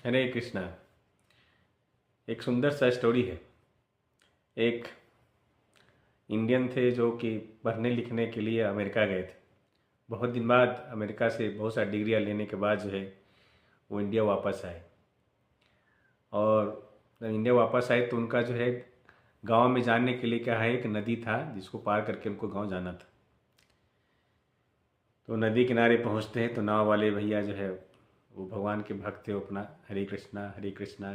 हरे कृष्णा। एक सुंदर सा स्टोरी है। एक इंडियन थे जो कि पढ़ने लिखने के लिए अमेरिका गए थे। बहुत दिन बाद अमेरिका से बहुत सारी डिग्रियाँ लेने के बाद जो है वो इंडिया वापस आए। और जब इंडिया वापस आए तो उनका जो है गांव में जाने के लिए क्या है, एक नदी था जिसको पार करके उनको गांव जाना था। तो नदी किनारे पहुंचते हैं तो नाव वाले भैया जो है वो भगवान के भक्त थे। वो अपना हरे कृष्णा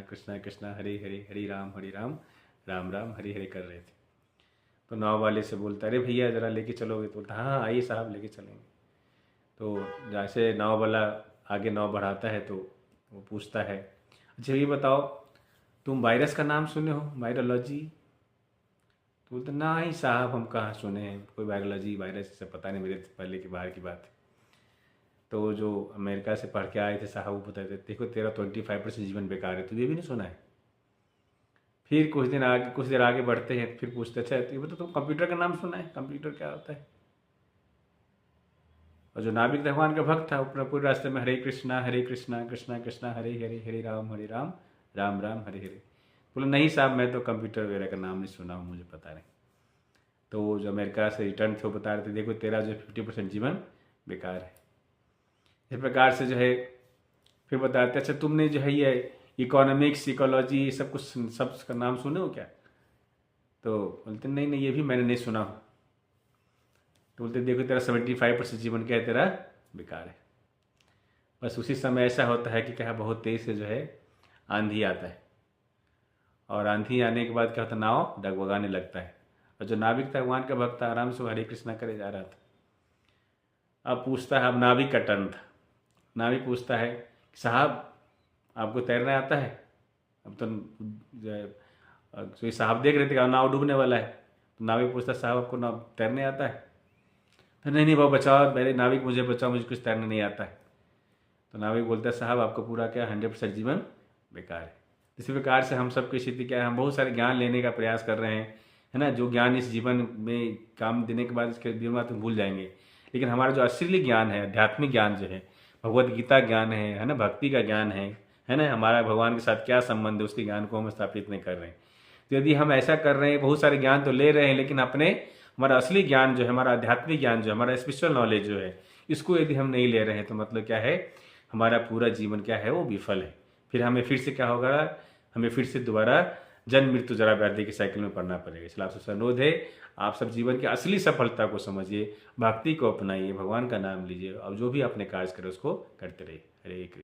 कृष्णा कृष्णा हरे हरे, हरे राम राम राम हरे हरे कर रहे थे। तो नाव वाले से बोलता, अरे भैया ज़रा लेके चलोगे? तो बोलता, हाँ हाँ आइए साहब लेके चलेंगे। तो जैसे नाव वाला आगे नाव बढ़ाता है तो वो पूछता है, अच्छा ये बताओ तुम वायरस का नाम सुने हो, वायरोलॉजी? तो बोलते, ना ही साहब हम कहाँ सुने हैं, कोई वायरोलॉजी वायरस से पता नहीं, मेरे पहले की बाहर की बात है। तो जो अमेरिका से पढ़ के आए थे साहब वो बताते, देखो तेरा 25% जीवन बेकार है, तुझे भी नहीं सुना है? फिर कुछ देर आगे बढ़ते हैं, फिर पूछते, अच्छा ये बताओ तुम कंप्यूटर का नाम सुना है, कंप्यूटर क्या होता है? और जो नाविक भगवान का भक्त था अपना पूरे रास्ते में हरे कृष्णा कृष्णा कृष्णा हरे हरे, हरे राम राम राम हरे हरे। बोला, नहीं साहब मैं तो कंप्यूटर वगैरह का नाम नहीं सुना हूँ, मुझे पता नहीं। तो वो जो अमेरिका से रिटर्न थे वो बता रहे थे, देखो तेरा जो 50% जीवन बेकार है। इस प्रकार से जो है फिर बताते, अच्छा तुमने जो है ये इकोनॉमिक्स इकोलॉजी सब कुछ सब का नाम सुने हो क्या? तो बोलते, नहीं नहीं ये भी मैंने नहीं सुना हो। तो बोलते, देखो तेरा 75% जीवन क्या है, तेरा बेकार है। बस उसी समय ऐसा होता है कि क्या बहुत तेज से जो है आंधी आता है, और आंधी आने के बाद क्या होता है, नाव डगमगाने लगता है। और जो नाविक था भगवान का भक्त था आराम से हरे कृष्णा करे जा रहा था। अब पूछता है, अब नाविक का टर्न था। नाविक पूछता है, साहब आपको तैरना आता है? अब तो जो है तो ये साहब देख रहे थे कि नाव डूबने वाला है। तो नाविक पूछता, साहब आपको नाव तैरने आता है? तो नहीं नहीं बाबू बचाओ, मेरे नाविक मुझे बचाओ, मुझे कुछ तैरना नहीं आता है। तो नाविक बोलता है, साहब आपको पूरा क्या 100% जीवन बेकार है। इसी प्रकार से हम सबकी स्थिति क्या है, हम बहुत सारे ज्ञान लेने का प्रयास कर रहे हैं, है ना। जो ज्ञान इस जीवन में काम देने के बाद इसके जीवन में तो भूल जाएंगे। लेकिन हमारा जो असली ज्ञान है, आध्यात्मिक ज्ञान जो है, भगवत गीता ज्ञान है ना, भक्ति का ज्ञान है ना, हमारा भगवान के साथ क्या संबंध है उसके ज्ञान को हम स्थापित नहीं कर रहे हैं। तो यदि हम ऐसा कर रहे हैं, बहुत सारे ज्ञान तो ले रहे हैं, लेकिन अपने हमारा असली ज्ञान जो है, हमारा आध्यात्मिक ज्ञान जो है, हमारा स्पिरिचुअल नॉलेज जो है, इसको यदि हम नहीं ले रहे हैं तो मतलब क्या है, हमारा पूरा जीवन क्या है वो विफल है। फिर हमें फिर से क्या होगा, हमें फिर से दोबारा जन्म मृत्यु जरा व्याधि की साइकिल में पड़ना पड़ेगा। इसलिए आपसे अनुरोध है, आप सब जीवन की असली सफलता को समझिए, भक्ति को अपनाइए, भगवान का नाम लीजिए और जो भी अपने कार्य करें उसको करते रहिए। हरे कृष्ण।